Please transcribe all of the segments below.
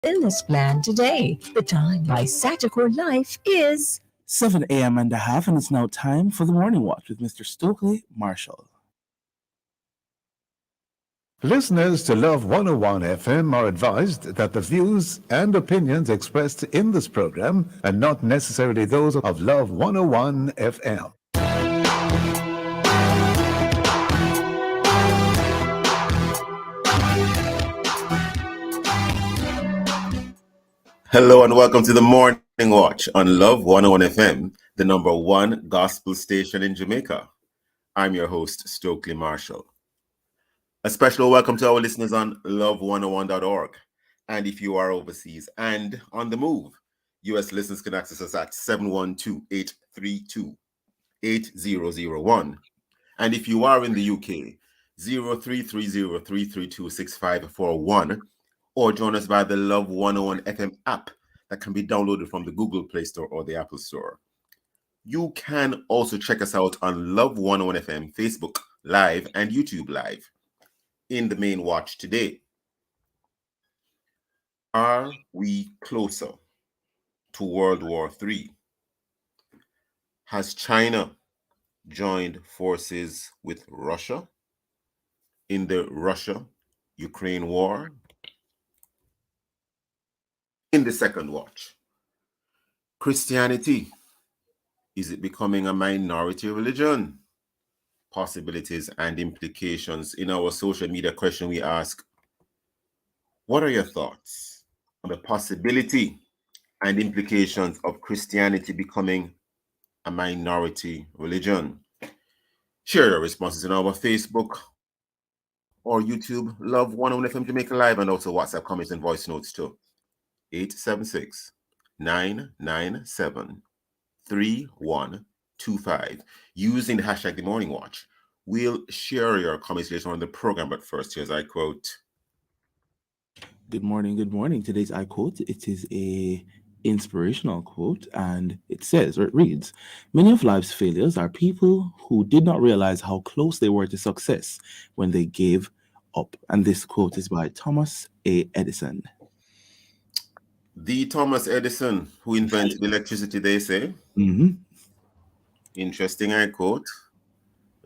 illness plan today. The time my Sagicor Life is 7 a.m. and a half, and it's now time for the Morning Watch with Mr. Stokeley Marshall. Listeners to Love 101 FM are advised that the views and opinions expressed in this program are not necessarily those of Love 101 FM. Hello and welcome to the Morning Watch on Love 101 FM, the number one gospel station in Jamaica. I'm your host, Stokeley Marshall. A special welcome to our listeners on love101.org. And if you are overseas and on the move, US listeners can access us at 712-832-8001. And if you are in the UK, 0330-332-6541, or join us via the Love 101 FM app that can be downloaded from the Google Play Store or the Apple Store. You can also check us out on Love 101 FM, Facebook Live, and YouTube Live. In the main watch today, are we closer to World War III? Has China joined forces with Russia in the Russia-Ukraine war? In the second watch, Christianity, is it becoming a minority religion? Possibilities and implications. In our social media question, we ask, what are your thoughts on the possibility and implications of Christianity becoming a minority religion? Share your responses in our Facebook or YouTube, Love 101 FM Jamaica Live, and also WhatsApp comments and voice notes too. 876-997-3125. Using the hashtag The Morning Watch. We'll share your comments later on the program, but first, here's I quote. Good morning, good morning. Today's I quote, it is a inspirational quote, and it says, or it reads, many of life's failures are people who did not realize how close they were to success when they gave up. And this quote is by Thomas A. Edison. The Thomas Edison who invented electricity, they say. Mm-hmm. Interesting, I quote.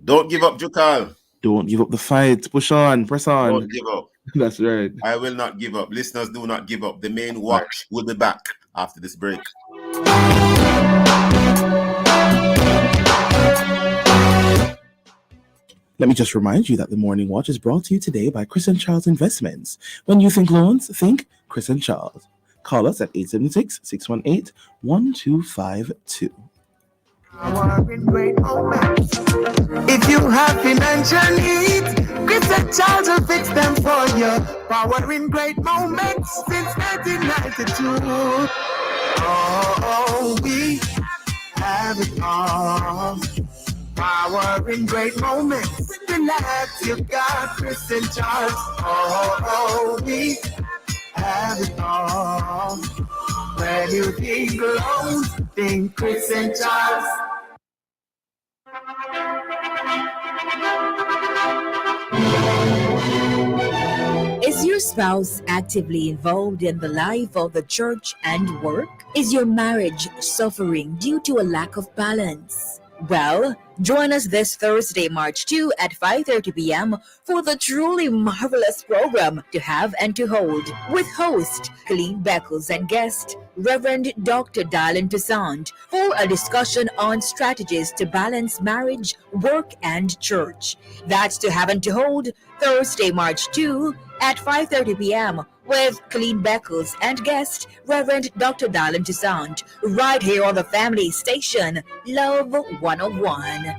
Don't give up, Jukal. Don't give up the fight. Push on, press on. Don't give up. That's right. I will not give up. Listeners, do not give up. The main watch will be back after this break. Let me just remind you that the Morning Watch is brought to you today by Chris and Charles Investments. When you think loans, think Chris and Charles. Call us at 876-618-1252. If you have financial needs, Chris and Charles will fix them for you. Power in great moments since 1992. Oh, we have it all. Power in great moments. Relax, you got Chris and Charles. Oh, we have it all. When you think loans, think Chris and Charles. Is your spouse actively involved in the life of the church and work? Is your marriage suffering due to a lack of balance? Well, join us this Thursday, March 2 at 5:30 p.m. for the truly marvelous program To Have and to Hold with host Colleen Beckles and guest Reverend Dr. Dylan Toussaint for a discussion on strategies to balance marriage, work, and church. That's To Have and to Hold Thursday, March 2 at 5:30 p.m. with Colleen Beckles and guest Reverend Dr. Dylan Toussaint right here on the family station, Love 101.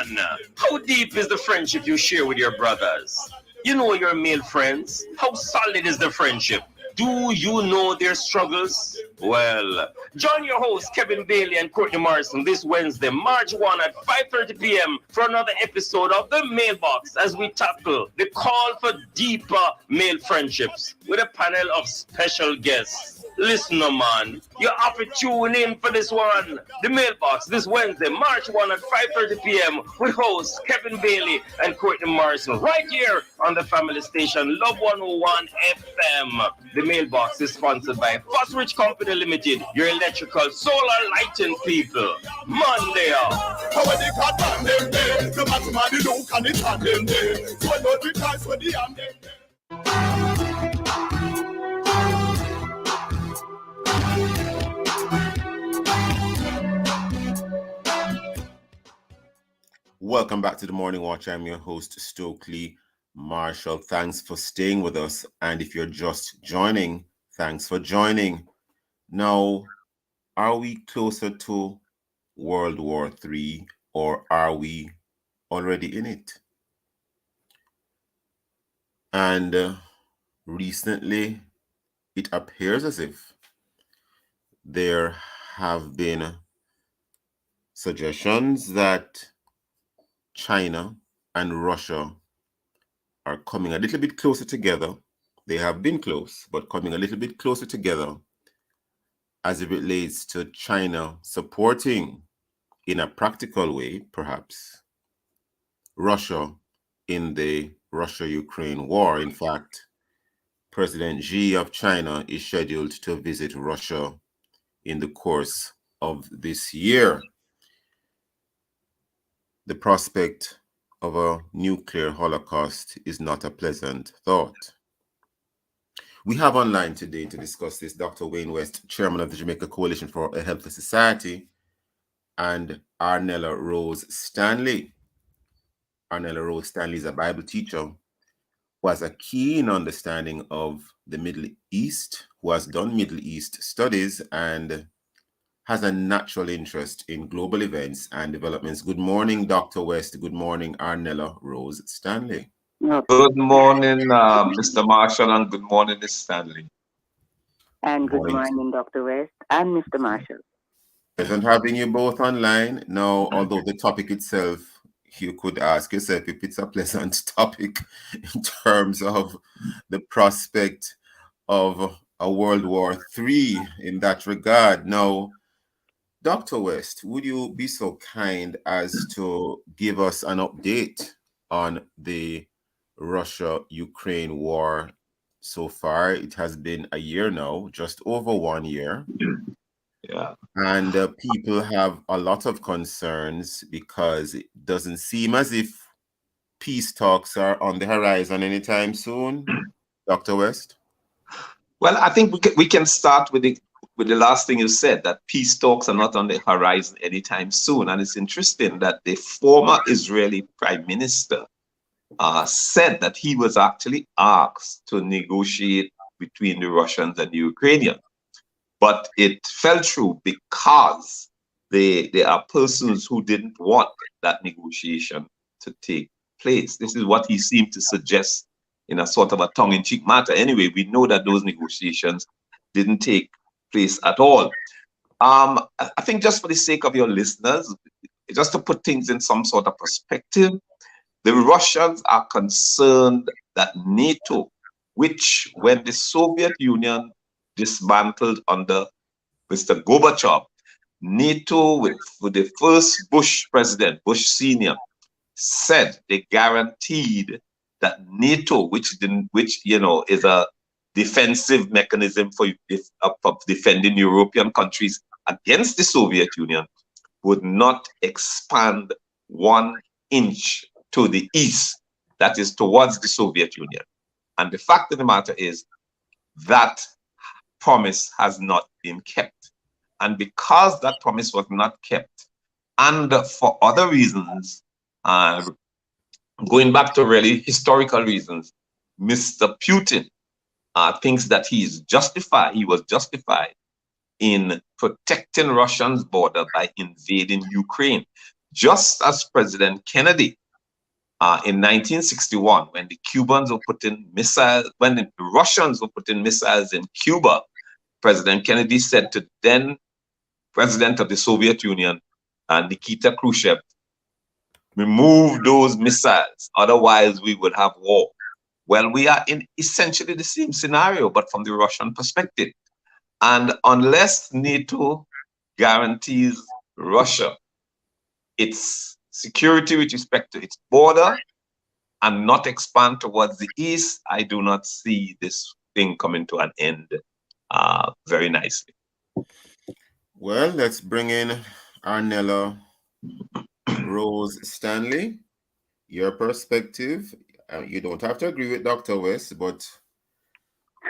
Man, how deep is the friendship you share with your brothers? You know your male friends. How solid is the friendship? Do you know their struggles? Well, join your hosts Kevin Bailey and Courtney Morrison this Wednesday, March 1 at 5:30 p.m. for another episode of The Mailbox as we tackle the call for deeper male friendships with a panel of special guests. Listener man, you have to tune in for this one. The Mailbox this Wednesday, March 1 at 5:30 p.m. with hosts Kevin Bailey and Courtney Morrison right here on the family station Love 101 FM. The Mailbox is sponsored by Fosrich Company Limited, your electrical solar lighting people. Monday. How they got on them there? The mathematics look and it's on them there. So I know the times when they on them there. Welcome back to the Morning Watch. I'm your host, Stokeley Marshall. Thanks for staying with us. And if you're just joining, thanks for joining. Now, are we closer to World War III or are we already in it? And recently, it appears as if there have been suggestions that China and Russia are coming a little bit closer together. They have been close, but coming a little bit closer together as it relates to China supporting, in a practical way, perhaps, Russia in the Russia-Ukraine war. In fact, President Xi of China is scheduled to visit Russia in the course of this year. The prospect of a nuclear holocaust is not a pleasant thought. We have online today to discuss this Dr. Wayne West, chairman of the Jamaica Coalition for a Healthy Society, and Arnella Rose-Stanley. Arnella Rose-Stanley is a Bible teacher who has a keen understanding of the Middle East, who has done Middle East studies and has a natural interest in global events and developments. Good morning, Dr. West. Good morning, Arnella Rose-Stanley. Good morning, Mr. Marshall, and good morning, Ms. Stanley. And good morning, Dr. West and Mr. Marshall. Pleasant having you both online. Now, although the topic itself, you could ask yourself if it's a pleasant topic in terms of the prospect of a World War III in that regard. Now, Dr. West, would you be so kind as to give us an update on the Russia-Ukraine war so far? It has been a year now, just over 1 year. Yeah. And people have a lot of concerns because it doesn't seem as if peace talks are on the horizon anytime soon. Dr. West? Well, I think we can start with the last thing you said, that peace talks are not on the horizon anytime soon. And it's interesting that the former Israeli prime minister said that he was actually asked to negotiate between the Russians and the Ukrainians. But it fell through because there are persons who didn't want that negotiation to take place. This is what he seemed to suggest in a sort of a tongue-in-cheek matter. Anyway, we know that those negotiations didn't take place at all. I think just for the sake of your listeners, just to put things in some sort of perspective, the Russians are concerned that NATO, which when the Soviet Union dismantled under Mr. Gorbachev, NATO with the first Bush president, Bush Senior, said they guaranteed that NATO, which is a defensive mechanism for defending European countries against the Soviet Union, would not expand 1 inch to the east, that is towards the Soviet Union. And the fact of the matter is that promise has not been kept. And because that promise was not kept, and for other reasons, going back to really historical reasons, Mr. Putin thinks that he was justified in protecting Russia's border by invading Ukraine, just as President Kennedy in 1961, when the Cubans were putting missiles, when the Russians were putting missiles in Cuba, President Kennedy said to then President of the Soviet Union, Nikita Khrushchev, remove those missiles, otherwise we would have war. Well, we are in essentially the same scenario, but from the Russian perspective. And unless NATO guarantees Russia its security with respect to its border and not expand towards the east, I do not see this thing coming to an end very nicely. Well, let's bring in Arnella Rose-Stanley. Your perspective. You don't have to agree with Dr. West, but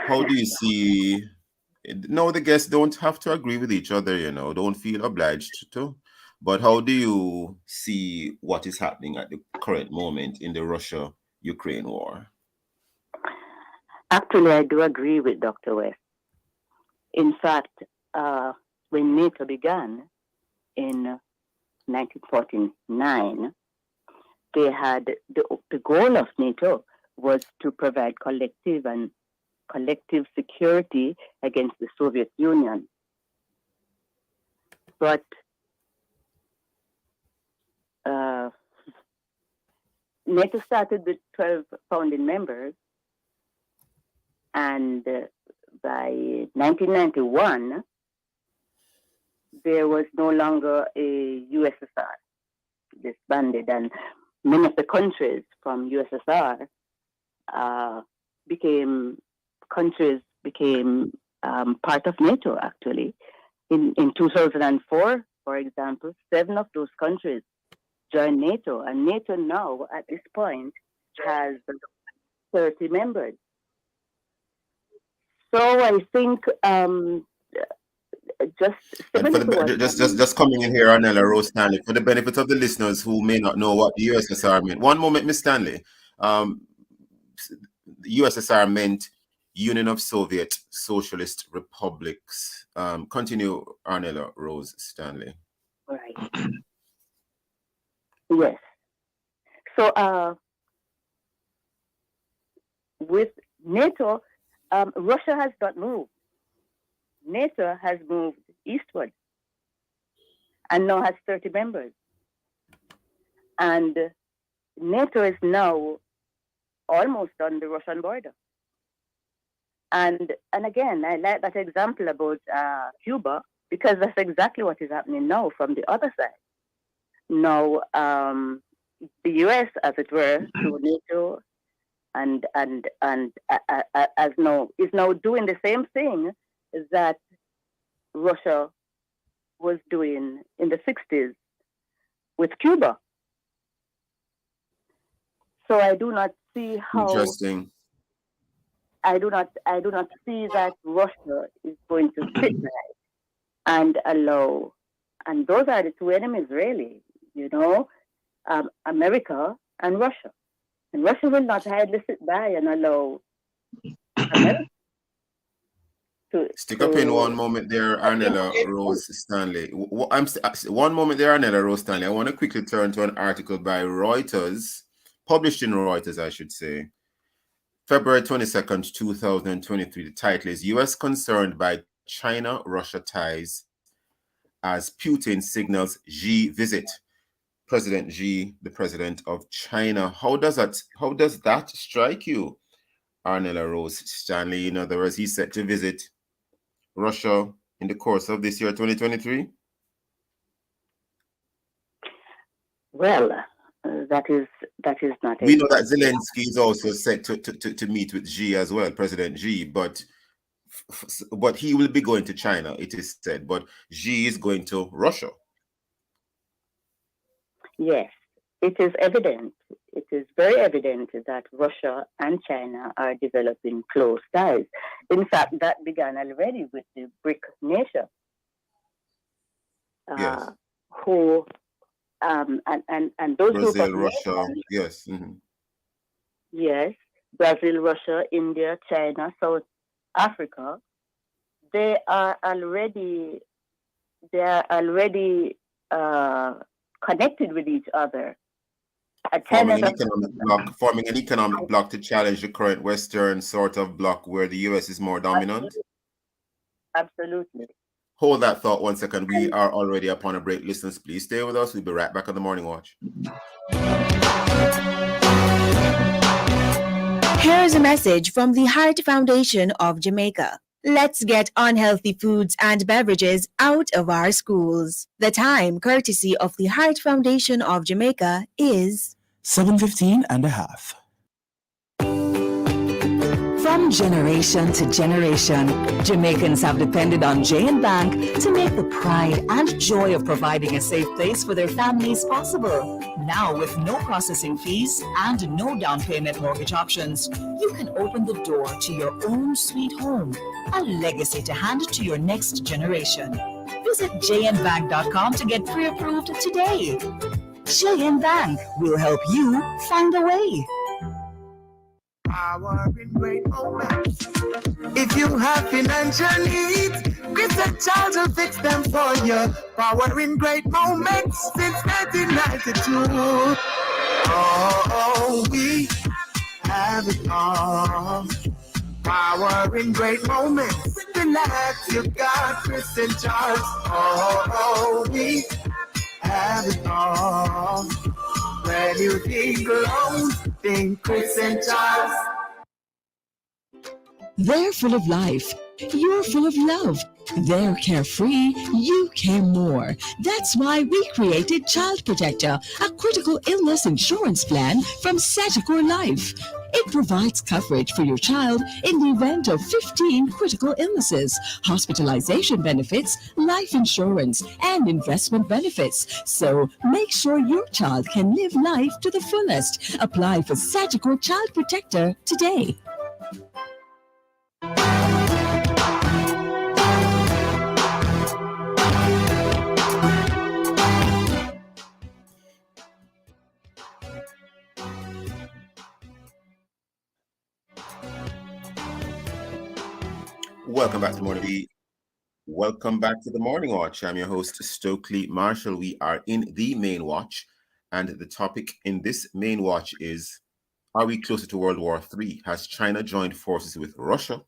how do you see? No, the guests don't have to agree with each other, you know, don't feel obliged to. But how do you see what is happening at the current moment in the Russia-Ukraine war? Actually, I do agree with Dr. West. In fact, when NATO began in 1949, they had the goal of NATO was to provide collective security against the Soviet Union. But NATO started with 12 founding members, and by 1991, there was no longer a USSR, disbanded, and many of the countries from USSR became part of NATO, actually. In 2004, for example, 7 of those countries joined NATO, and NATO now, at this point, has 30 members. So I think just coming in here, Arnella Rose-Stanley, for the benefit of the listeners who may not know what the USSR meant. One moment, Ms. Stanley. The USSR meant Union of Soviet Socialist Republics. Continue, Arnella Rose-Stanley. Right. Yes. So with NATO, Russia has not moved. NATO has moved eastward and now has 30 members. And NATO is now almost on the Russian border. And again, I like that example about Cuba, because that's exactly what is happening now from the other side. Now, the US, as it were, through NATO, and as now is now doing the same thing that Russia was doing in the 60s with Cuba. So I do not see how. Interesting. I do not see that Russia is going to sit there and allow, and those are the two enemies really, you know, America and Russia. And Russia will not idly sit by and allow America to stick up in one moment there, Arnella Rose-Stanley. One moment there, Arnella Rose-Stanley. I want to quickly turn to an article by Reuters, published in Reuters, I should say. February 22nd, 2023. The title is U.S. concerned by China-Russia ties as Putin signals Xi visit. President Xi, the president of China. How does that strike you, Arnella Rose-Stanley? In other words, he's set to visit Russia in the course of this year, 2023? Well, that is not. We know that Zelensky is also set to meet with Xi as well, President Xi, but he will be going to China, it is said, but Xi is going to Russia. Yes, it is evident. It is very evident that Russia and China are developing close ties. In fact, that began already with the BRIC nation, yes. Who and those Brazil, Russia, yes. Mm-hmm. Yes, Brazil, Russia, India, China, South Africa. They are already connected with each other a tenet of forming an economic bloc to challenge the current Western sort of bloc where the US is more dominant? Absolutely. Hold that thought 1 second. We are already upon a break. Listeners, please stay with us. We'll be right back on the Morning Watch. Here's a message from the Heart Foundation of Jamaica. Let's get unhealthy foods and beverages out of our schools. The time, courtesy of the Heart Foundation of Jamaica, is 7:15 and a half. From generation to generation, Jamaicans have depended on J&B Bank to make the pride and joy of providing a safe place for their families possible. Now, with no processing fees and no down payment mortgage options, you can open the door to your own sweet home, a legacy to hand to your next generation. Visit jnbank.com to get pre-approved today. J&B Bank will help you find a way. Power in great moments. If you have financial needs, Christian Charles will fix them for you. Power in great moments since 1992. Oh, we have it all. Power in great moments. Relax, you got Christian Charles. Oh, we have it all. When you think loans, think Christian Charles. They're full of life. You're full of love. They're carefree. You care more. That's why we created Child Protector, a critical illness insurance plan from Sagicor Life. It provides coverage for your child in the event of 15 critical illnesses, hospitalization benefits, life insurance, and investment benefits. So make sure your child can live life to the fullest. Apply for Sagicor Child Protector today. Welcome back to the morning. Welcome back to the Morning Watch. I'm your host, Stokeley Marshall. We are in the main watch, and the topic in this main watch is: are we closer to World War III? Has China joined forces with Russia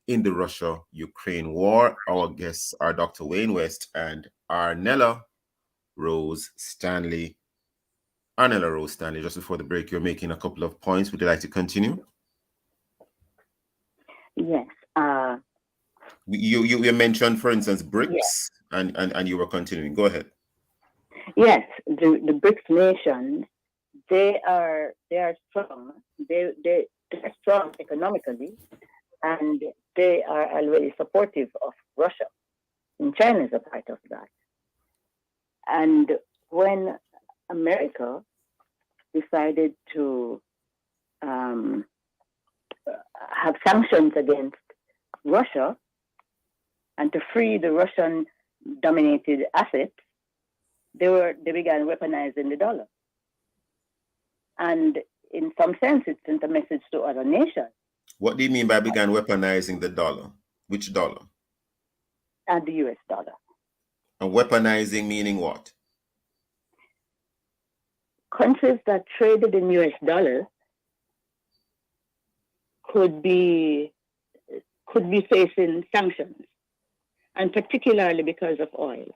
in the Russia-Ukraine war? Our guests are Dr. Wayne West and Arnella Rose-Stanley. Arnella Rose-Stanley, just before the break, you're making a couple of points. Would you like to continue? Yes. You mentioned, for instance, BRICS, yes. and you were continuing. Go ahead. Yes, the BRICS nations, they are strong. They're strong economically, and they are already supportive of Russia. And China is a part of that. And when America decided to have sanctions against Russia and to free the Russian-dominated assets, they began weaponizing the dollar. And in some sense, it sent a message to other nations. What do you mean by began weaponizing the dollar? Which dollar? And the US dollar. And weaponizing meaning what? Countries that traded in US dollars could be facing sanctions, and particularly because of oil.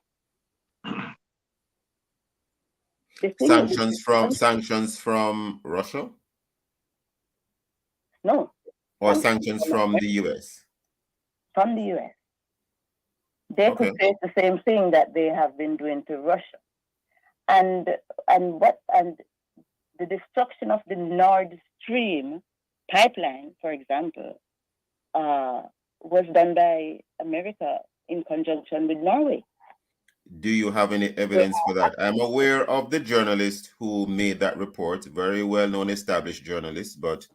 Sanctions from Russia? No. Or sanctions from the US? From the US. They could face the same thing that they have been doing to Russia. And the destruction of the Nord Stream pipeline, for example, was done by America in conjunction with Norway. Do you have any evidence for that? I'm aware of the journalist who made that report, very well-known established journalist, but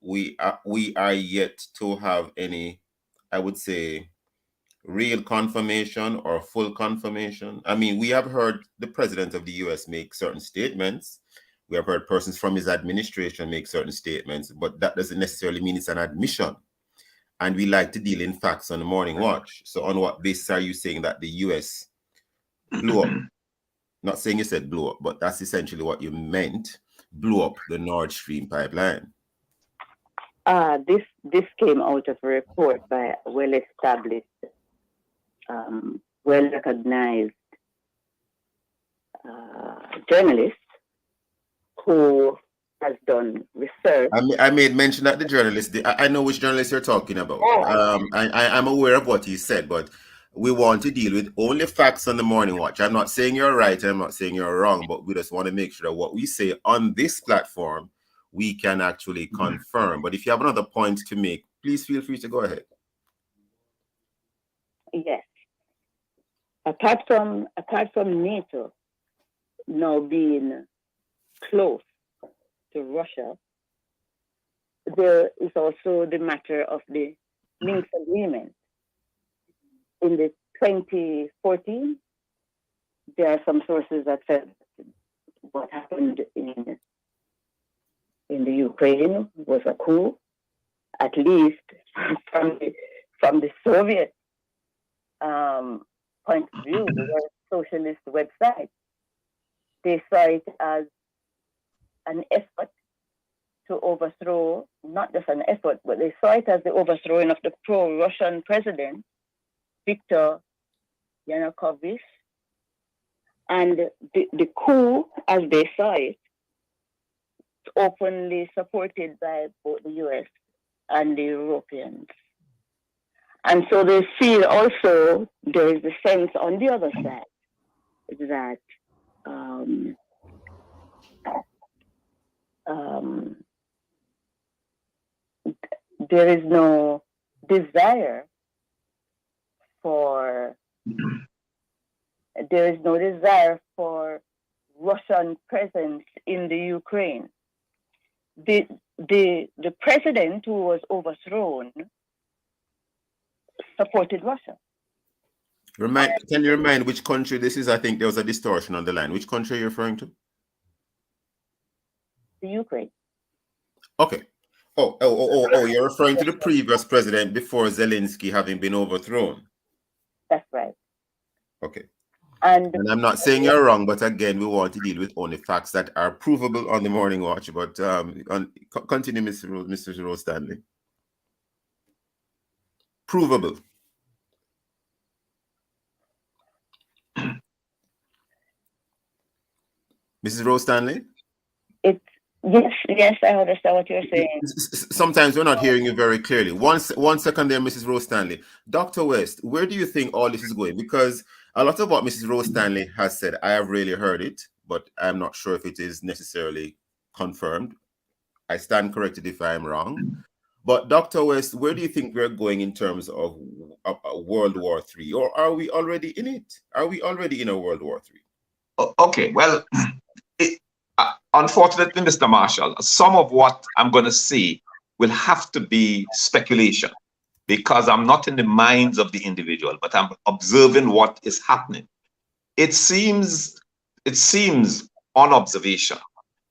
we are yet to have any, I would say, real confirmation or full confirmation. I mean, we have heard the president of the US make certain statements. We have heard persons from his administration make certain statements, but that doesn't necessarily mean it's an admission. And we like to deal in facts on the Morning Watch. So on what basis are you saying that the US blew up Not saying you said blow up, but that's essentially what you meant. Blew up the Nord Stream pipeline. This came out of a report by a well-established, well-recognized journalist who has done research. I made mention that the journalist. I know which journalist you're talking about. I'm aware of what he said, but we want to deal with only facts on the Morning Watch. I'm not saying you're right. I'm not saying you're wrong, but we just want to make sure that what we say on this platform, we can actually confirm. But if you have another point to make, please feel free to go ahead. Yes. Apart from NATO now being close to Russia, there is also the matter of the Minsk agreement. In the 2014, there are some sources that said what happened in the Ukraine was a coup, at least from the Soviet point of view. They were a socialist website. They saw it as an effort to overthrow, not just an effort, but they saw it as the overthrowing of the pro-Russian president, Viktor Yanukovych. And the coup, as they saw it, openly supported by both the US and the Europeans. And so they feel also there is the sense on the other side that there is no desire for Russian presence in the Ukraine. The president who was overthrown supported Russia. Can you remind which country this is? I think there was a distortion on the line. Which country are you referring to? The Ukraine. Okay. Oh, you're referring to the previous president before Zelensky having been overthrown. That's right. Okay. And I'm not saying you're wrong, but again, we want to deal with only facts that are provable on the Morning Watch. But continue, Mr. Rose-Stanley. Provable. Mrs. Rose-Stanley? Yes, I understand what you're saying. Sometimes we're not hearing you very clearly. One second there, Mrs. Rose-Stanley. Dr. West, where do you think all this is going? Because a lot of what Mrs. Rose-Stanley has said, I have really heard it, but I'm not sure if it is necessarily confirmed. I stand corrected if I'm wrong. But Dr. West, where do you think we're going in terms of World War III? Or are we already in it? Are we already in a World War III? Okay, well, unfortunately, Mr. Marshall, some of what I'm going to say will have to be speculation because I'm not in the minds of the individual, but I'm observing what is happening. It seems on observation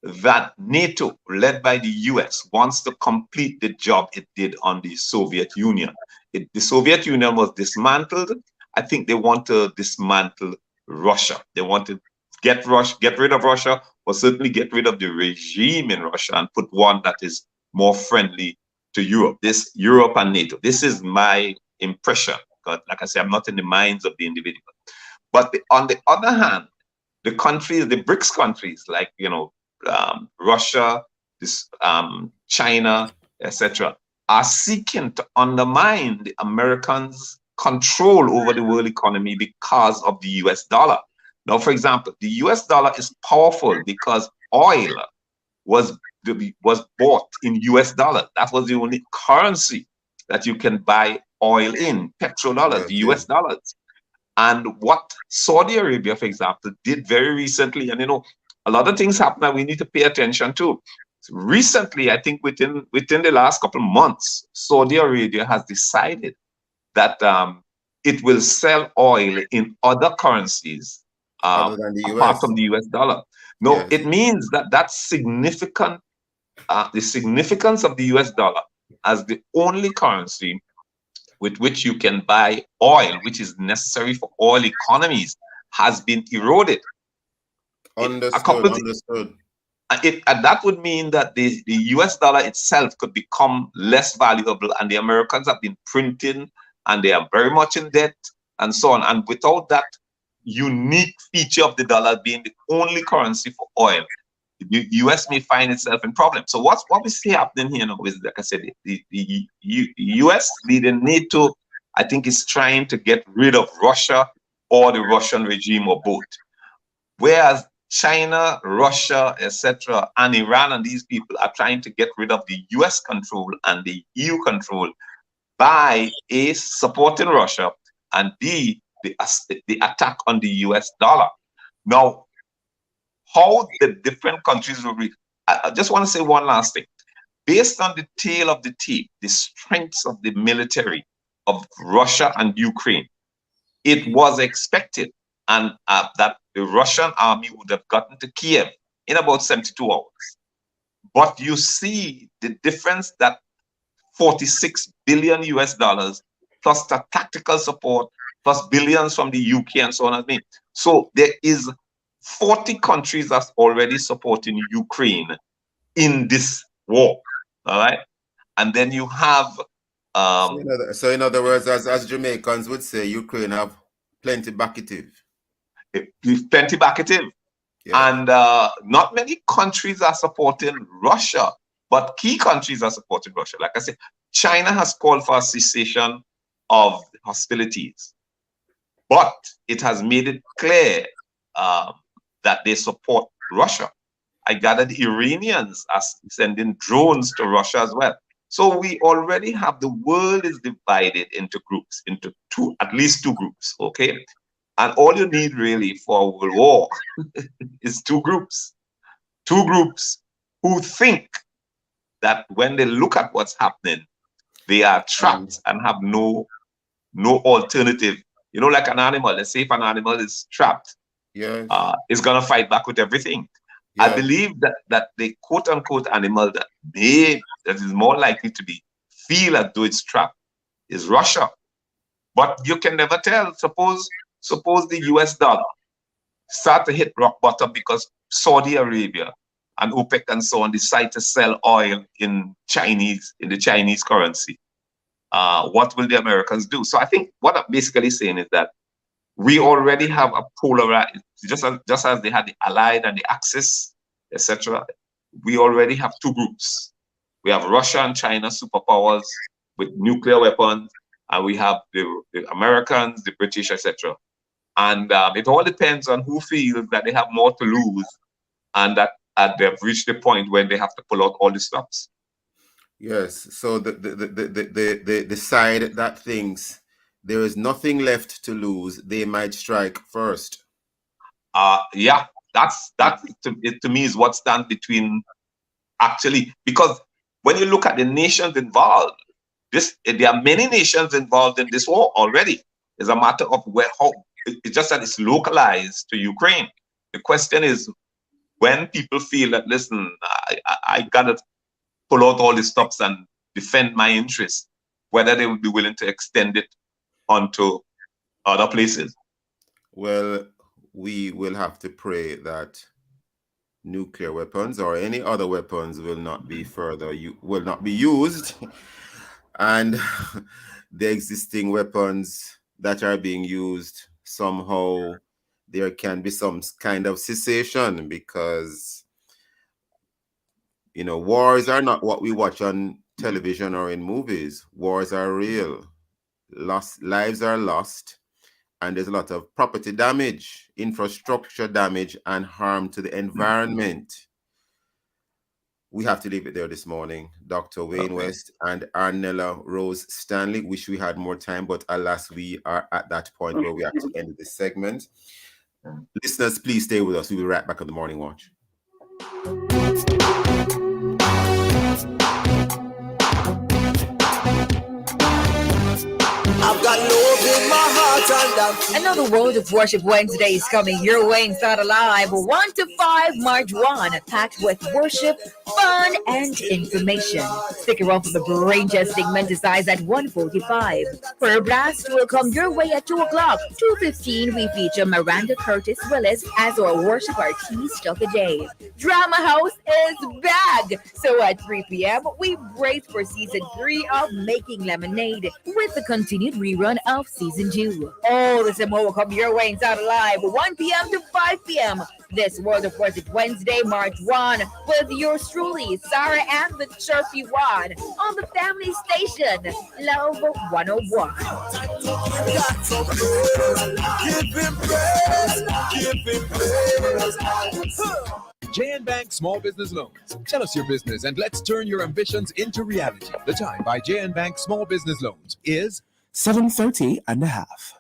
that NATO, led by the US, wants to complete the job it did on the Soviet Union. The Soviet Union was dismantled. I think they want to dismantle Russia. They want to get rid of Russia, or certainly get rid of the regime in Russia and put one that is more friendly to Europe. This Europe and NATO. This is my impression. Because, like I said, I'm not in the minds of the individual. But on the other hand, the countries, the BRICS countries, like Russia, China, etc., are seeking to undermine the Americans' control over the world economy because of the US dollar. Now, for example, the US dollar is powerful because oil was bought in US dollars. That was the only currency that you can buy oil in, petrodollars, the US dollars. And what Saudi Arabia, for example, did very recently, and a lot of things happen that we need to pay attention to. Recently, I think within the last couple of months, Saudi Arabia has decided that it will sell oil in other currencies other than the apart US. from the US dollar. No, It means that that's significant. The significance of the US dollar as the only currency with which you can buy oil, which is necessary for oil economies, has been eroded. Understood. Understood. And that would mean that the US dollar itself could become less valuable, and the Americans have been printing and they are very much in debt and so on. And without that unique feature of the dollar being the only currency for oil, the US may find itself in problems. So what we see happening here now is, like I said, the US leading NATO, I think, is trying to get rid of Russia or the Russian regime or both. Whereas China, Russia, etc., and Iran and these people are trying to get rid of the US control and the EU control by A, supporting Russia, and B, the attack on the US dollar. Now, how the different countries will react. I just want to say one last thing. Based on the tale of the tape, the strengths of the military of Russia and Ukraine, it was expected and that the Russian army would have gotten to Kiev in about 72 hours. But you see the difference that 46 billion US dollars plus the tactical support plus billions from the UK and so on and so on. So there is 40 countries that's already supporting Ukraine in this war, all right? And then you have... so in other words, as Jamaicans would say, Ukraine have plenty backative. Plenty backative. Yeah. And not many countries are supporting Russia, but key countries are supporting Russia. Like I said, China has called for a cessation of hostilities, but it has made it clear that they support Russia. I gather the Iranians are sending drones to Russia as well. So we already have, the world is divided into groups, into at least two groups, okay? And all you need really for a world war is two groups who think that when they look at what's happening, they are trapped and have no alternative. You know, like an animal, let's say if an animal is trapped, it's gonna fight back with everything. I believe that the quote unquote animal that is more likely to feel as though it's trapped is Russia. But you can never tell. Suppose the US dollar start to hit rock bottom because Saudi Arabia and OPEC and so on decide to sell oil in the Chinese currency. What will the Americans do? So I think what I'm basically saying is that we already have a polarized, just as they had the Allied and the Axis, etc. We already have two groups. We have Russia and China, superpowers with nuclear weapons, and we have the Americans, the British, etc. And it all depends on who feels that they have more to lose and that they've reached the point when they have to pull out all the stops. Yes. So the side that thinks there is nothing left to lose, they might strike first. Yeah, that to me is what stands between, actually, because when you look at the nations involved, there are many nations involved in this war already. It's a matter of how. It's just that it's localized to Ukraine. The question is, when people feel that, listen, I gotta pull out all the stops and defend my interests, whether they would be willing to extend it onto other places. Well, we will have to pray that nuclear weapons or any other weapons will not be used, and the existing weapons that are being used, somehow there can be some kind of cessation, because wars are not what we watch on television or in movies. Wars are real. Lives are lost, and there's a lot of property damage, infrastructure damage, and harm to the environment. We have to leave it there this morning. Dr. Wayne West and Arnella Rose-Stanley. Wish we had more time, but alas, we are at that point where we actually ended this segment. Listeners, please stay with us. We'll be right back on the Morning Watch. I've got love in my heart and Another World of Worship Wednesday is coming your way inside Alive 1 to 5 March 1, packed with worship, fun, and information. Stick around for the brain-testing exercise at 1:45. Prayer Blast will come your way at 2 o'clock. 2:15, we feature Miranda Curtis Willis as our worship artiste of the day. Drama House is back! So at 3 p.m., we brace for season 3 of Making Lemonade with the continued rerun of season 2. All this and more will come your way inside Alive 1 p.m. to 5 p.m. This World of Worship Wednesday, March 1, with yours truly, Sarah and the Chirpy One, on the family station, Love 101. JN Bank Small Business Loans. Tell us your business and let's turn your ambitions into reality. The time by JN Bank Small Business Loans is 7:30 and a half.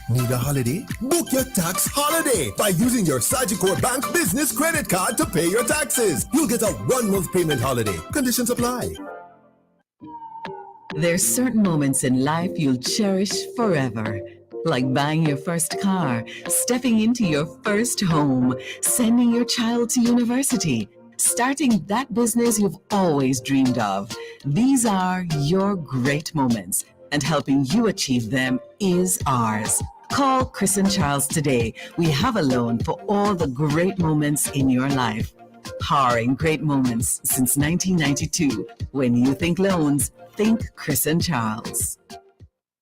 Need a holiday? Book your tax holiday by using your Sagicor Bank Business Credit Card to pay your taxes. You'll get a 1-month payment holiday. Conditions apply. There's certain moments in life you'll cherish forever. Like buying your first car, stepping into your first home, sending your child to university, starting that business you've always dreamed of. These are your great moments, and helping you achieve them is ours. Call Chris and Charles today. We have a loan for all the great moments in your life. Powering great moments since 1992. When you think loans, think Chris and Charles.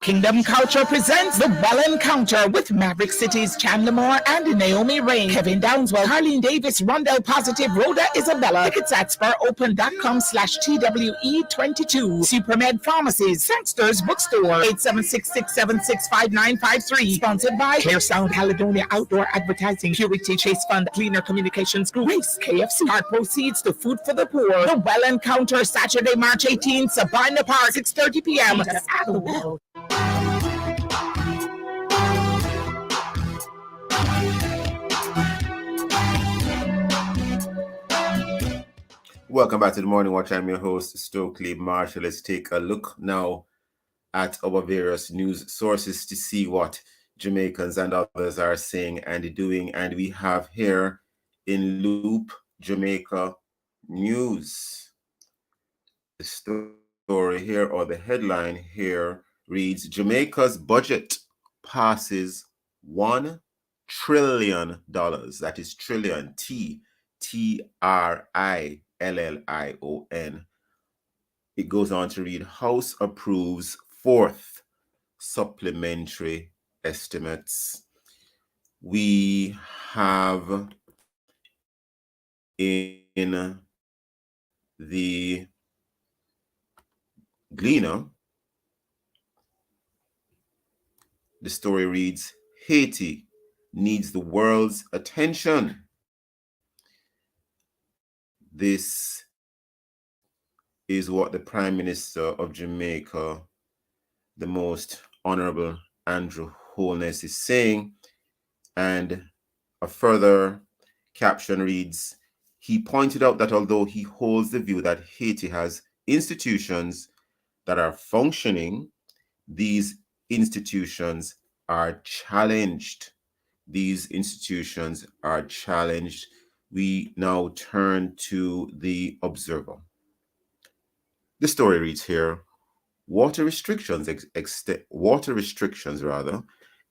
Kingdom Culture presents The Well Encounter with Maverick City's Chandler Moore and Naomi Rain, Kevin Downswell, Harleen Davis, Rondell Positive, Rhoda Isabella. Tickets at sparopen.com/TWE22. Supermed Pharmacies, Sangster's Bookstore, 876-676-5953. Sponsored by Clear Sound, Caledonia Outdoor Advertising, Purity Chase Fund, Cleaner Communications Group, Race, KFC. Part proceeds to Food for the Poor. The Well Encounter, Saturday, March 18th, Sabina Park, 6:30 p.m. Welcome back to the Morning Watch. I'm your host, Stokeley Marshall. Let's take a look now at our various news sources to see what Jamaicans and others are saying and doing. And we have here in Loop Jamaica News. The story here, or the headline here, reads, Jamaica's budget passes $1 trillion. That is trillion, TRILLION. It goes on to read, House approves 4th supplementary estimates. We have in the Gleaner, the story reads, Haiti needs the world's attention. This is what the Prime Minister of Jamaica, the Most Honorable Andrew Holness, is saying. And a further caption reads, he pointed out that although he holds the view that Haiti has institutions that are functioning, these institutions are challenged. These institutions are challenged. We now turn to the Observer. The story reads here, water restrictions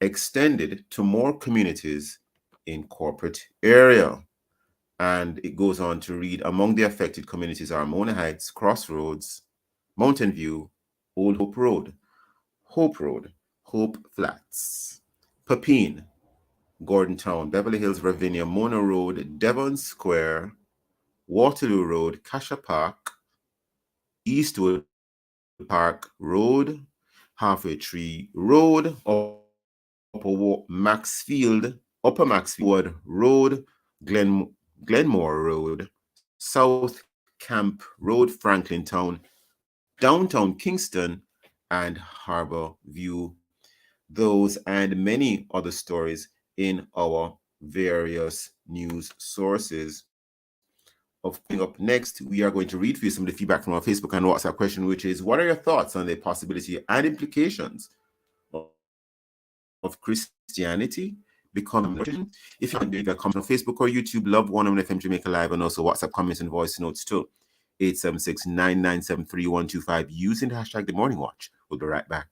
extended to more communities in corporate area. And it goes on to read, among the affected communities are Mona Heights, Crossroads, Mountain View, Old Hope Road, Hope Flats, Pepin, Gordon Town, Beverly Hills, Ravinia, Mona Road, Devon Square, Waterloo Road, Cassia Park, Eastwood Park Road, Halfway Tree Road, Upper Maxfield Road, Glenmore Road, South Camp Road, Franklin Town, Downtown Kingston, and Harbor View. Those and many other stories in our various news sources. of coming up next, we are going to read for you some of the feedback from our Facebook and WhatsApp question, which is, what are your thoughts on the possibility and implications of Christianity becoming religion? If you can comment on Facebook or YouTube, Love 101 FM Jamaica Live, and also WhatsApp comments and voice notes too. 876-997-3125 using the hashtag The Morning Watch. We'll be right back.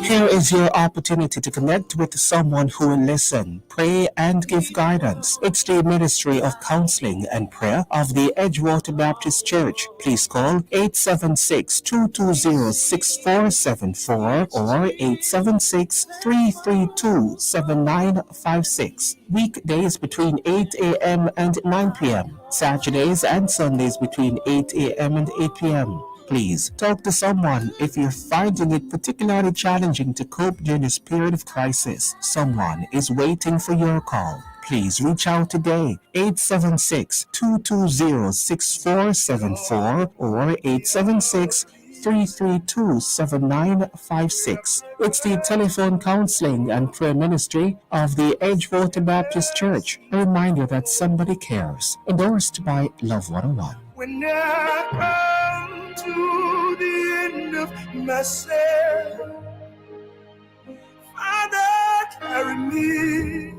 Here is your opportunity to connect with someone who will listen, pray, and give guidance. It's the Ministry of Counseling and Prayer of the Edgewater Baptist Church. Please call 876-220-6474 or 876-332-7956. Weekdays between 8 a.m. and 9 p.m. Saturdays and Sundays between 8 a.m. and 8 p.m. Please talk to someone if you're finding it particularly challenging to cope during this period of crisis. Someone is waiting for your call. Please reach out today. 876-220-6474 or 876-332-7956. It's the telephone counseling and prayer ministry of the Edgewater Baptist Church. A reminder that somebody cares. Endorsed by Love 101. When I come to the end of myself, Father, carry me.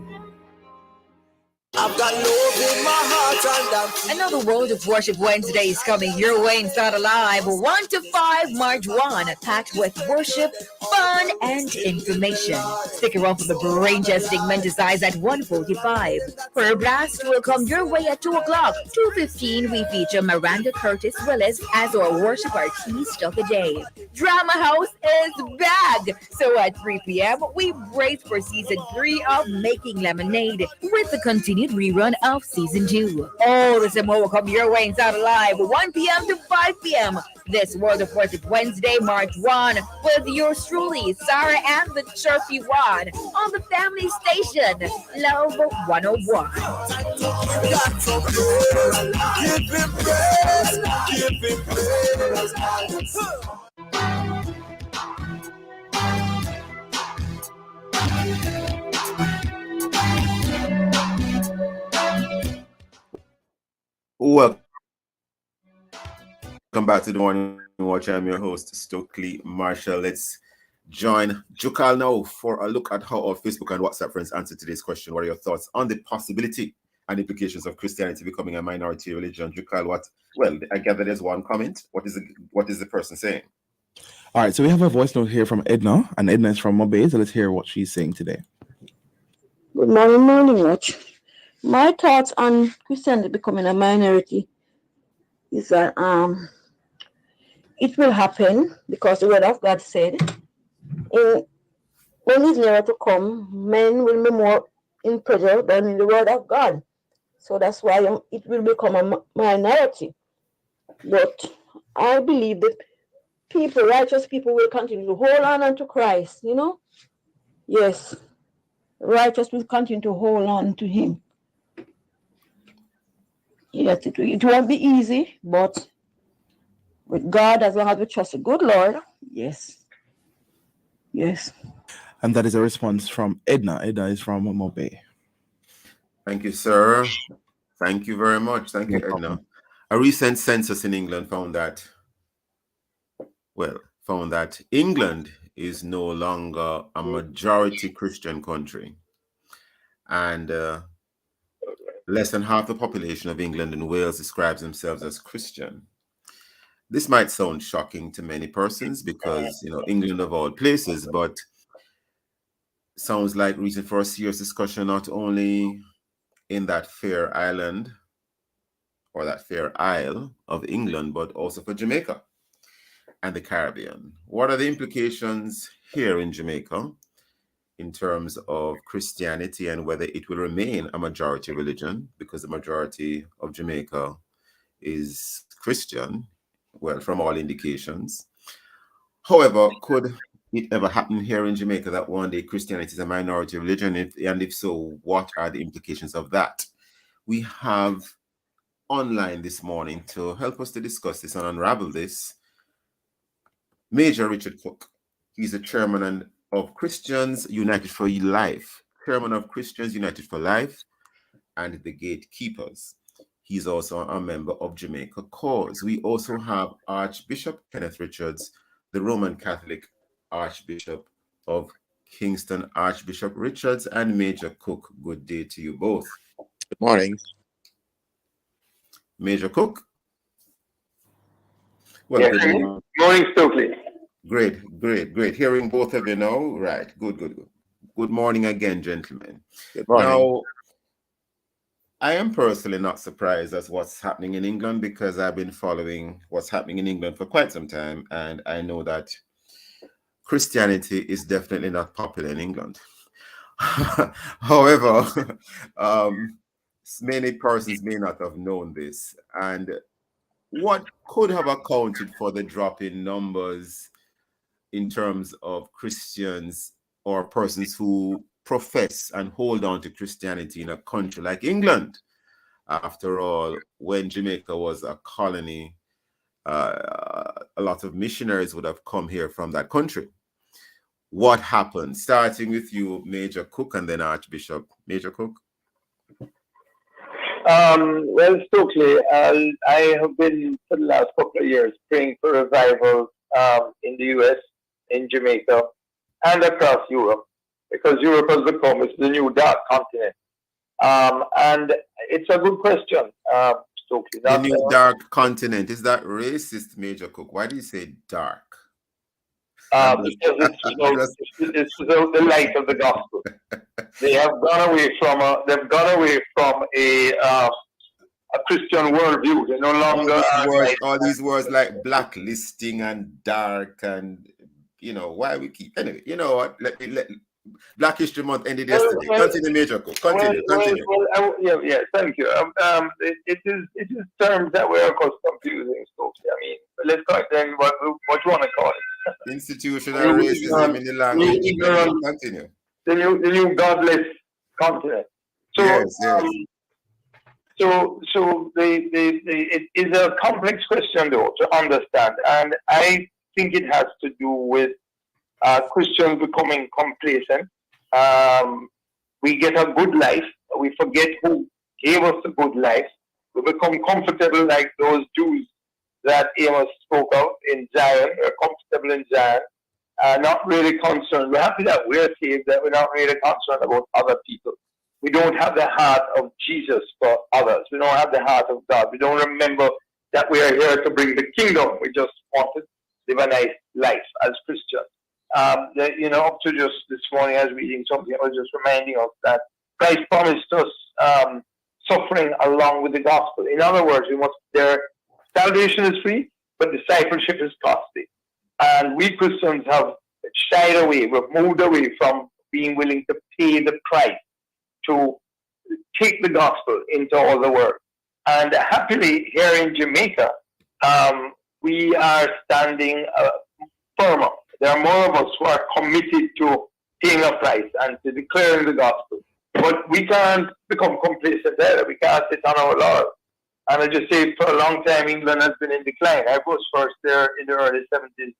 I've got love in my heart and another World of Worship Wednesday is coming your way inside Alive 1 to 5 March 1, packed with worship, fun, and information. Stick around for the brain-jesting Mendes-Eyes at 1:45. Prayer Blast will come your way at 2 o'clock. 2:15 we feature Miranda Curtis Willis as our worship artiste of the day. Drama House is back, so at 3 p.m. we brace for season 3 of Making Lemonade with the continued rerun of season 2. All this and more will come your way inside Alive 1 p.m. to 5 p.m. this World of Worship Wednesday, March 1, with yours truly, Sarah and the Chirpy One, on the family station, Love 101. Give him praise. Welcome back to the Morning Watch. I'm your host, Stokeley Marshall. Let's join Jukal now for a look at how our Facebook and WhatsApp friends answer today's question. What are your thoughts on the possibility and implications of Christianity becoming a minority religion? Jukal, well, I gather there's one comment. What is the person saying? All right, so we have a voice note here from Edna, and Edna is from Mobay, so let's hear what she's saying today. Good morning, Morning Watch. My thoughts on Christianity becoming a minority is that it will happen because the word of God said, when he's nearer to come, men will be more in pleasure than in the word of God. So that's why it will become a minority. But I believe that righteous people will continue to hold on to Christ, you know? Yes, righteous will continue to hold on to him. Yes, it won't be easy, but with God, as long as we trust the good Lord, yes. Yes. And that is a response from Edna. Edna is from Mobay. Thank you, sir. Thank you very much. Thank you, Edna. A recent census in England found that England is no longer a majority Christian country. And less than half the population of England and Wales describes themselves as Christian. This might sound shocking to many persons because, England of all places, but sounds like reason for a serious discussion, not only in that fair island or that fair isle of England, but also for Jamaica and the Caribbean. What are the implications here in Jamaica in terms of Christianity and whether it will remain a majority religion, because the majority of Jamaica is Christian, well, from all indications. However, could it ever happened here in Jamaica that one day Christianity is a minority religion? And if so, what are the implications of that? We have online this morning to help us to discuss this and unravel this, Major Richard Cooke. He's the chairman of Christians United for Life, chairman of Christians United for Life and the Gatekeepers. He's also a member of Jamaica Cause. We also have Archbishop Kenneth Richards, the Roman Catholic Archbishop of Kingston. Archbishop Richards and Major Cooke, good day to you both. Good morning. Major Cooke. Well, yeah, good morning, Stokeley. Great. Hearing both of you now. Right. Good. Good morning again, gentlemen. Good morning. Now, I am personally not surprised as what's happening in England because I've been following what's happening in England for quite some time, and I know that Christianity is definitely not popular in England. However, many persons may not have known this, and what could have accounted for the drop in numbers in terms of Christians or persons who profess and hold on to Christianity in a country like England? After all, when Jamaica was a colony, a lot of missionaries would have come here from that country. What happened? Starting with you, Major Cooke, and then Archbishop. Major Cooke. Well, Stokeley, I have been for the last couple of years praying for revival in the US, in Jamaica, and across Europe, because Europe has become the new dark continent. And it's a good question, Stokeley. The new dark continent, is that racist, Major Cooke? Why do you say dark? Because it's the light of the gospel. They have gone away from a Christian worldview. They no longer all these words like blacklisting and dark and why we keep anyway. You know what? Let Black History Month ended yesterday. Continue, Major Cooke. Continue. Yeah. Thank you. It is terms that we are of course confusing. So I mean, let's call it then what you want to call it. Institutional racism in the language. Continue. The new godless continent. So yes. So it is a complex question though to understand, and I think it has to do with Christians becoming complacent. We get a good life. We forget who gave us a good life. We become comfortable like those Jews that Amos spoke of in Zion. We're comfortable in Zion. Not really concerned. We're happy that we're saved, that we're not really concerned about other people. We don't have the heart of Jesus for others. We don't have the heart of God. We don't remember that we are here to bring the kingdom. We just want to live a nice life as Christians. Up to just this morning, I was reading something. I was just reminding us that Christ promised us suffering along with the gospel. In other words, salvation is free, but discipleship is costly. And we Christians have shied away. We've moved away from being willing to pay the price to take the gospel into all the world. And happily, here in Jamaica, we are standing firmer. There are more of us who are committed to paying a price and to declaring the gospel. But we can't become complacent either. We can't sit on our laurels. And I just say for a long time, England has been in decline. I was first there in the early 70s.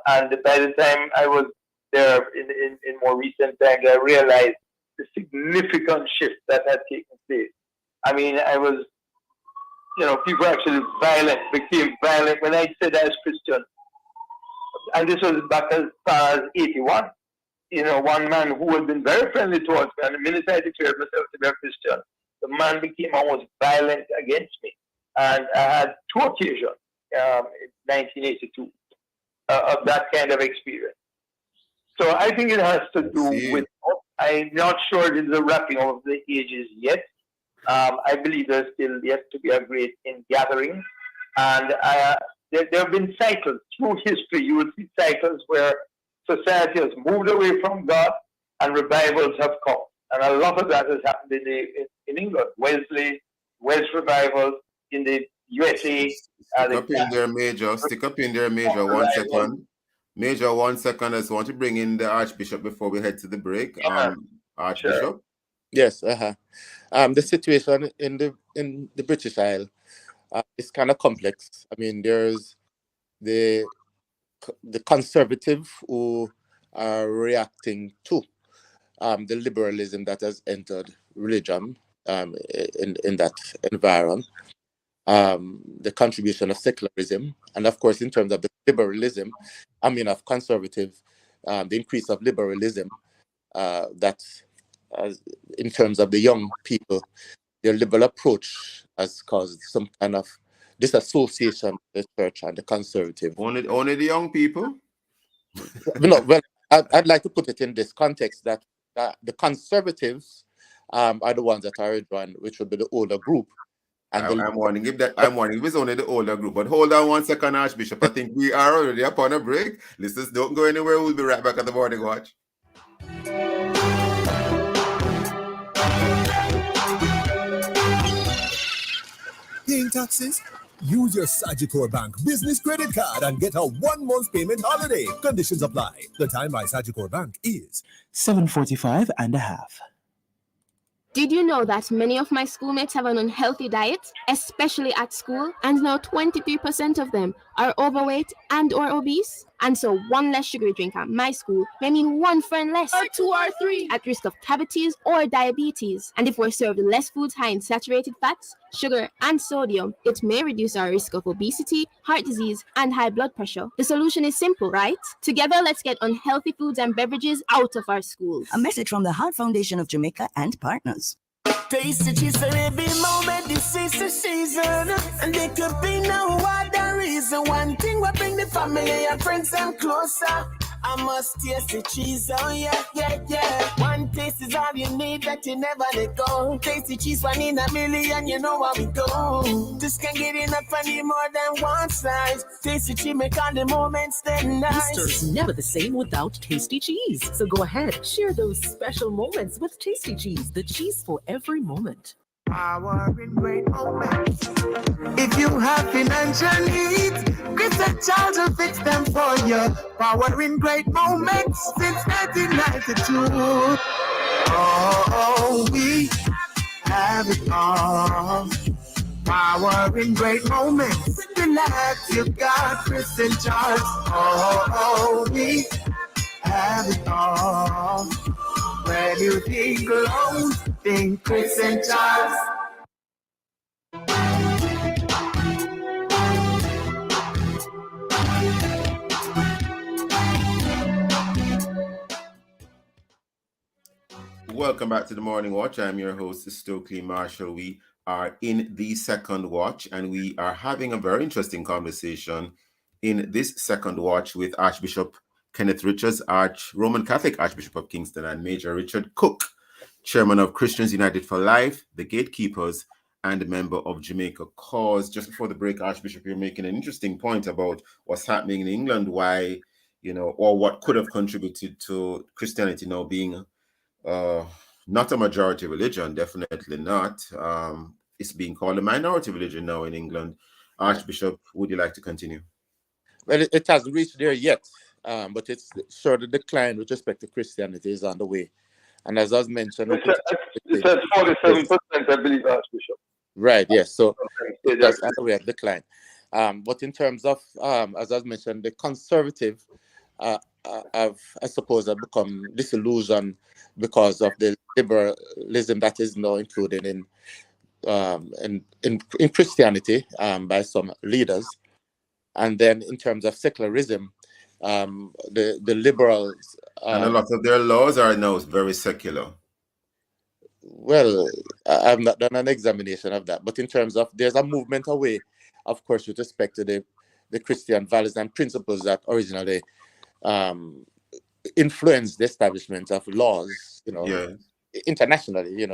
And by the time I was there in more recent times, I realized the significant shift that had taken place. I mean, people actually became violent. When I said as Christian, and this was back as far as 81, one man who had been very friendly towards me, and the minute I declared myself to be a Christian, the man became almost violent against me. And I had two occasions in 1982 of that kind of experience. So I think it has to do with, I'm not sure it is a wrapping of the ages yet. I believe there's still yet to be a great ingathering. And there have been cycles through history. You will see cycles where society has moved away from God and revivals have come. And a lot of that has happened in England. Welsh revivals in the USA. Stick up in there, Major. 1 second. Major, 1 second. I just want to bring in the Archbishop before we head to the break. Archbishop. Yes. The situation in the British Isle is kind of complex. I mean, there's the conservative who are reacting to the liberalism that has entered religion in that environment. The contribution of secularism, and of course, in terms of the liberalism, of conservative, the increase of liberalism, that in terms of the young people, their liberal approach has caused some kind of disassociation with the church and the conservative. Only the young people? Well, I'd like to put it in this context that the conservatives are the ones that are withdrawn, which would be the older group. And I'm wondering if it's only the older group. But hold on 1 second, Archbishop. I think we are already upon a break. Listeners, don't go anywhere. We'll be right back at the Morning Watch. Paying taxes? Use your Sagicor Bank business credit card and get a 1 month payment holiday. Conditions apply. The time by Sagicor Bank is 7:45 and a half. Did you know that many of my schoolmates have an unhealthy diet, especially at school, and now 23% of them are overweight and or obese? And so 1 less sugary drink at my school may mean 1 friend less, or 2 or 3, at risk of cavities or diabetes. And if we're served less foods high in saturated fats, sugar, and sodium, it may reduce our risk of obesity, heart disease, and high blood pressure. The solution is simple, right? Together, let's get unhealthy foods and beverages out of our schools. A message from the Heart Foundation of Jamaica and partners. Taste the cheese for every moment, this is the season. And there could be no other reason. One thing will bring the family and friends them closer. I must taste the cheese, oh yeah. One taste is all you need, that you never let go. Taste the cheese, 1 in a million, you know how we go. Just can't get enough, I need more than one slice. Taste the cheese, make all the moments then nice. Easter's never the same without tasty cheese. So go ahead, share those special moments with Tasty Cheese, the cheese for every moment. Power in great moments. If you have financial needs, Christian Charles will fix them for you. Power in great moments since 1992. Oh, we have it all. Power in great moments. Relax, you got Christian Charles. Oh, we have it all. When you think alone, think Christian Charles. Welcome back to the Morning Watch. I'm your host, Stokeley Marshall. We are in the second watch, and we are having a very interesting conversation in this second watch with Archbishop Kenneth Richards, Roman Catholic Archbishop of Kingston, and Major Richard Cooke, Chairman of Christians United for Life, the Gatekeepers, and a member of Jamaica Cause. Just before the break, Archbishop, you're making an interesting point about what's happening in England, why, or what could have contributed to Christianity now being not a majority religion, definitely not. It's being called a minority religion now in England. Archbishop, would you like to continue? Well, it hasn't reached there yet. But it's sure the decline with respect to Christianity is on the way. And as I was mentioned, it's at 47%, I believe, Archbishop. Right, yes. So that's on the way of decline. But in terms of, as I was mentioned, the conservative have become disillusioned because of the liberalism that is now included in Christianity by some leaders. And then in terms of secularism, the liberals and a lot of their laws are now very secular. Well, I've not done an examination of that, but in terms of there's a movement away, of course, with respect to the Christian values and principles that originally influenced the establishment of laws, internationally, in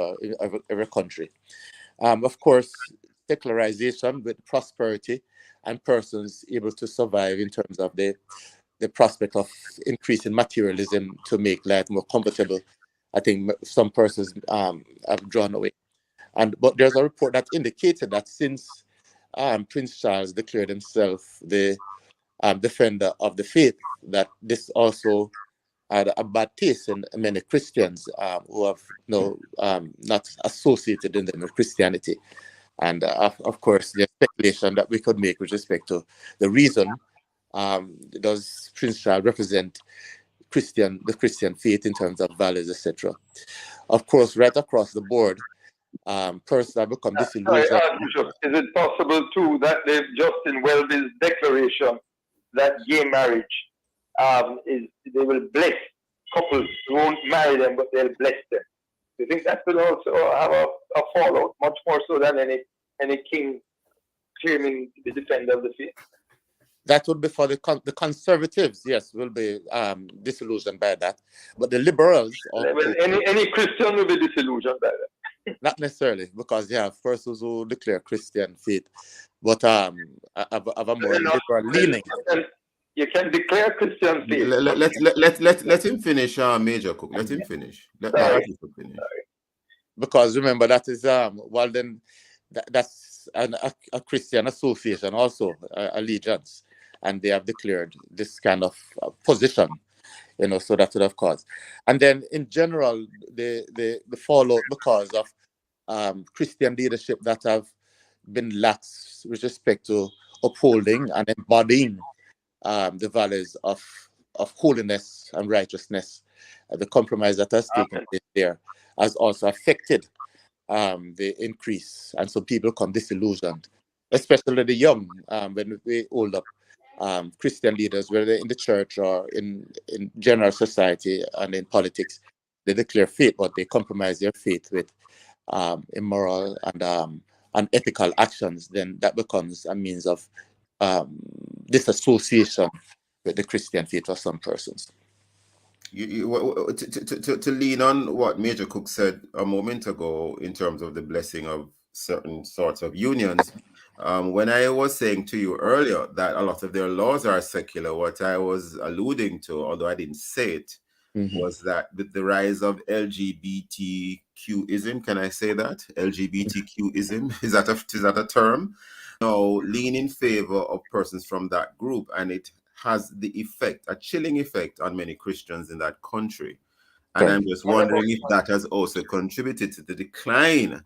every country. Of course, secularization with prosperity and persons able to survive in terms of the prospect of increasing materialism to make life more comfortable. I think some persons have drawn away. But there's a report that indicated that since Prince Charles declared himself the defender of the faith, that this also had a bad taste in many Christians who have not associated in them with Christianity. And of course, the speculation that we could make with respect to the reason does Prince Charles represent the Christian faith in terms of values, etc. Of course, right across the board, persons have become disillusioned. Archbishop, is it possible too that Justin Welby's declaration that gay marriage they will bless couples who won't marry them, but they'll bless them? Do you think that will also have a fallout, much more so than any king claiming to be the defender of the faith? That would be for the conservatives, yes, will be disillusioned by that. But the liberals... any Christian will be disillusioned by that. Not necessarily, because you have persons who declare Christian faith, but have a more liberal leaning. You can declare Christian faith. Let him finish, Major Cooke. Let him finish. Let him finish. Because remember, that is then that's a Christian association also, allegiance, and they have declared this kind of position, so that would have caused. And then in general, the fallout because of Christian leadership that have been lax with respect to upholding and embodying the values of holiness and righteousness. The compromise that has taken place there has also affected the increase, and so people become disillusioned, especially the young, when we hold up Christian leaders, whether in the church or in general society and in politics. They declare faith, but they compromise their faith with immoral and unethical actions. Then that becomes a means of disassociation with the Christian faith for some persons. To lean on what Major Cooke said a moment ago in terms of the blessing of certain sorts of unions, when I was saying to you earlier that a lot of their laws are secular, what I was alluding to, although I didn't say it, was that the rise of LGBTQism, can I say that? LGBTQism, is that a term? No, lean in favor of persons from that group, and it has the effect, a chilling effect on many Christians in that country. And I'm just wondering if that has also contributed to the decline,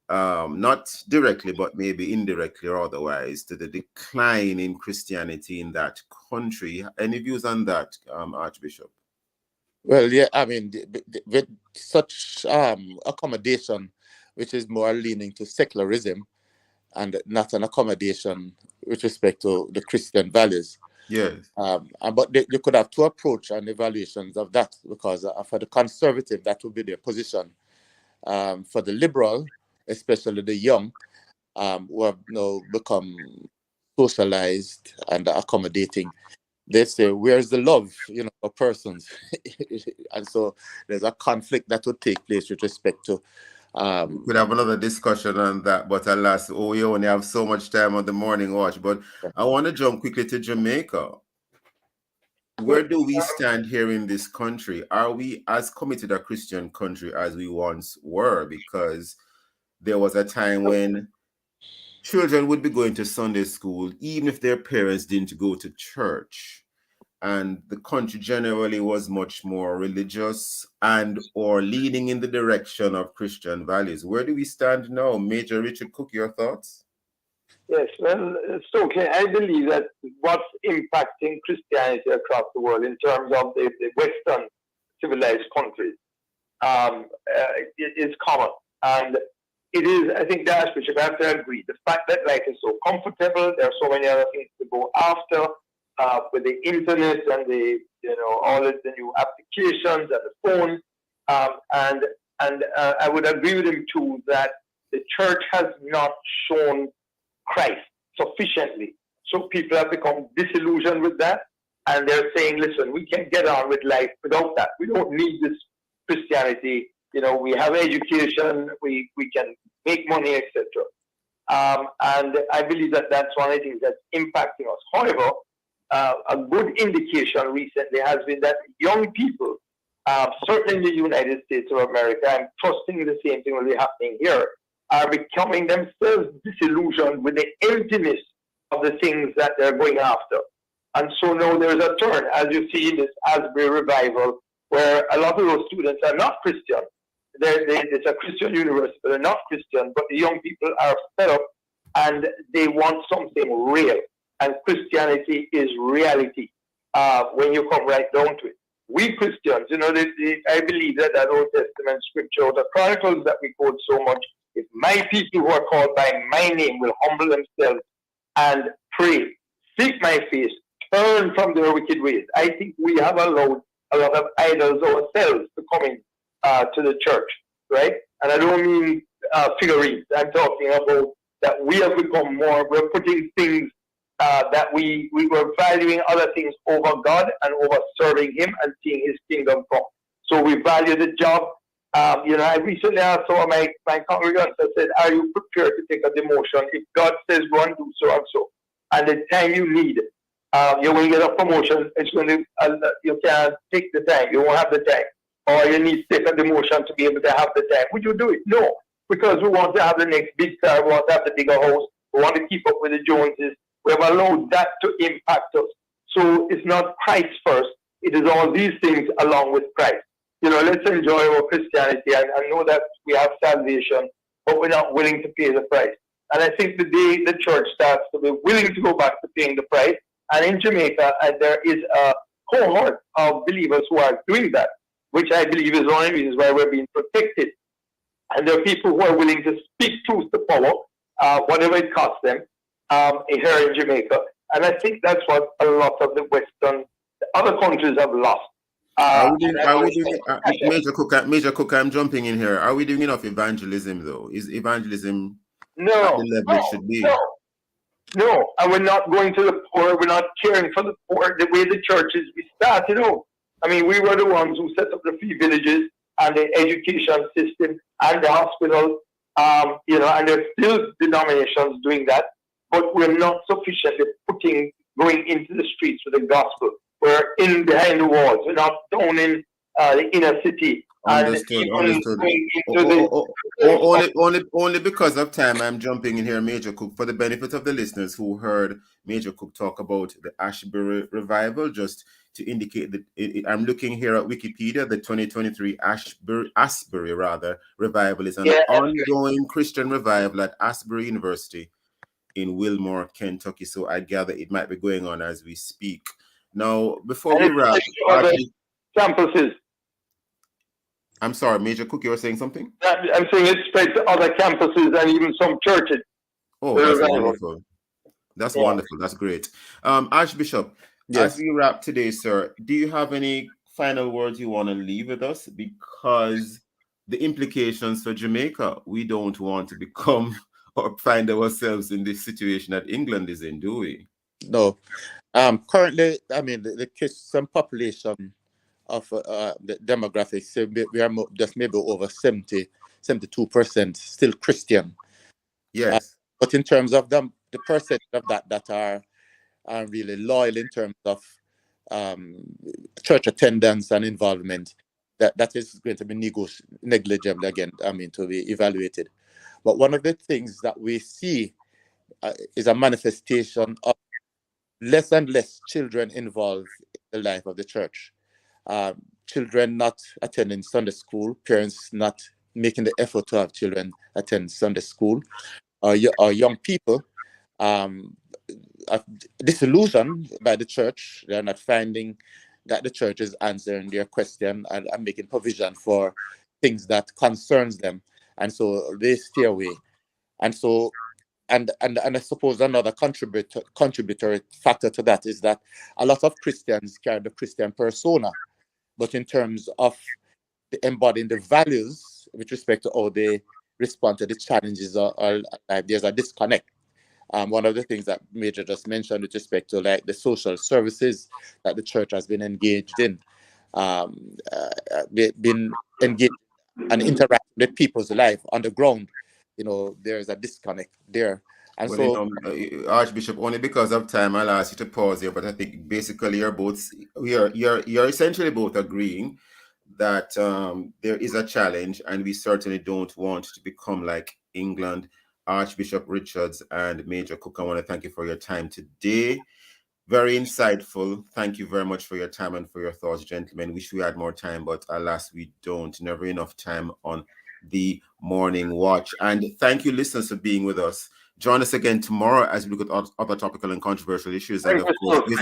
not directly, but maybe indirectly or otherwise, to the decline in Christianity in that country. Any views on that, Archbishop? Well, yeah, I mean, with such accommodation, which is more leaning to secularism and not an accommodation with respect to the Christian values. Yes. But you could have two approach and evaluations of that, because for the conservative, that would be their position. For the liberal, especially the young, who have now become socialized and accommodating, they say, where's the love, of persons? And so there's a conflict that would take place with respect to. We'd have another discussion on that, but alas, we only have so much time on the morning watch. But I want to jump quickly to Jamaica. Where do we stand here in this country? Are we as committed a Christian country as we once were? Because there was a time when children would be going to Sunday school, even if their parents didn't go to church. And the country generally was much more religious and or leaning in the direction of Christian values. Where do we stand now? Major Richard Cooke, your thoughts? Yes, well, Stokeley, I believe that what's impacting Christianity across the world in terms of the Western civilized countries is common. And it is, I think, the Archbishop, I have to agree, the fact that life is so comfortable, there are so many other things to go after, with the internet and all of the new applications and the phone, and I would agree with him too that the church has not shown Christ sufficiently, so people have become disillusioned with that, and they're saying, "Listen, we can get on with life without that. We don't need this Christianity. We have education, we can make money, etc." And I believe that that's one of the things that's impacting us. However, a good indication recently has been that young people, certainly in the United States of America, I'm trusting the same thing will be happening here, are becoming themselves disillusioned with the emptiness of the things that they're going after. And so now there's a turn, as you see in this Asbury revival, where a lot of those students are not Christian. It's a Christian university, but they're not Christian, but the young people are fed up and they want something real. And Christianity is reality when you come right down to it. We Christians, I believe that Old Testament scripture, the Chronicles that we quote so much, if my people who are called by my name will humble themselves and pray, seek my face, turn from their wicked ways. I think we have allowed a lot of idols ourselves to come in to the church, right? And I don't mean figurines. I'm talking about that we have become more, we're putting things that we were valuing other things over God and over serving Him and seeing His kingdom come. So we value the job. I recently asked some of my congregants, I said, are you prepared to take a demotion? If God says go and do so and so, and the time you need, you're going to get a promotion, it's going to, you can't take the time, you won't have the time. Or you need to take a demotion to be able to have the time. Would you do it? No, because we want to have the next big car, we want to have the bigger house, we want to keep up with the Joneses. We have allowed that to impact us. So it's not Christ first, it is all these things along with Christ. Let's enjoy our Christianity and know that we have salvation, but we're not willing to pay the price. And I think the day the church starts to be willing to go back to paying the price, and in Jamaica, there is a cohort of believers who are doing that, which I believe is one of the reasons why we're being protected. And there are people who are willing to speak truth to power, whatever it costs them, here in Jamaica. And I think that's what a lot of the other countries have lost. Major Cooke, I'm jumping in here. Are we doing enough evangelism, though? Is evangelism at the level it should be? No, and we're not going to the poor. We're not caring for the poor the way the churches we started out. I mean, we were the ones who set up the free villages and the education system and the hospital, and there's still denominations doing that, but we're not sufficiently going into the streets with the gospel. We're in behind the walls. We're not down in the inner city. Understood. Only because of time, I'm jumping in here, Major Cooke, for the benefit of the listeners who heard Major Cooke talk about the Ashbury revival. Just to indicate that I'm looking here at Wikipedia. The 2023 Asbury revival is an ongoing Christian revival at Asbury University in Wilmore, Kentucky. So I gather it might be going on as we speak. Now, before we wrap, campuses. I'm sorry, Major Cooke, you were saying something? I'm saying it's spread to other campuses and even some churches. Oh, that's wonderful. That's wonderful. That's great. Archbishop, as we wrap today, sir, do you have any final words you want to leave with us? Because the implications for Jamaica, we don't want to become or find ourselves in this situation that England is in, do we? No. Currently, I mean, the Christian population of the demographics, we are just maybe over 72% still Christian. Yes. But in terms of the percentage of that are really loyal in terms of church attendance and involvement, that is going to be negligible again, to be evaluated. But one of the things that we see is a manifestation of less and less children involved in the life of the church. Children not attending Sunday school, parents not making the effort to have children attend Sunday school, or young people disillusioned by the church. They're not finding that the church is answering their question and making provision for things that concerns them, and so they stay away. And so, and I suppose another contributory factor to that is that a lot of Christians carry the Christian persona, but in terms of embodying the values with respect to how they respond to the challenges, there's a disconnect. One of the things that Major just mentioned with respect to like the social services that the church has been engaged in, been engaged and interact with people's life on the ground. There's a disconnect there. And Archbishop, only because of time, I'll ask you to pause here. But I think basically you're essentially both agreeing that there is a challenge, and we certainly don't want to become like England. Archbishop Richards and Major Cooke, I want to thank you for your time today. Very insightful. Thank you very much for your time and for your thoughts, gentlemen. Wish we had more time, but alas, we don't. Never enough time on the morning watch. And thank you, listeners, for being with us. Join us again tomorrow as we look at other topical and controversial issues. And of course,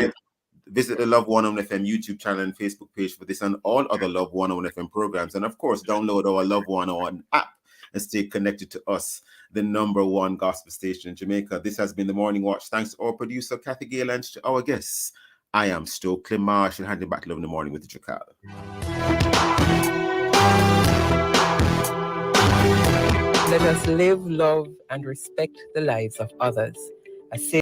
visit the Love 101 FM YouTube channel and Facebook page for this and all other Love 101 FM programs. And of course, download our Love 101 app and stay connected to us, the #1 gospel station in Jamaica. This has been the Morning Watch. Thanks to our producer, Kathy Gale, and to our guests. I am Stokeley Marshall, handing back to Love in the Morning with the Jakarta. Let us live, love, and respect the lives of others.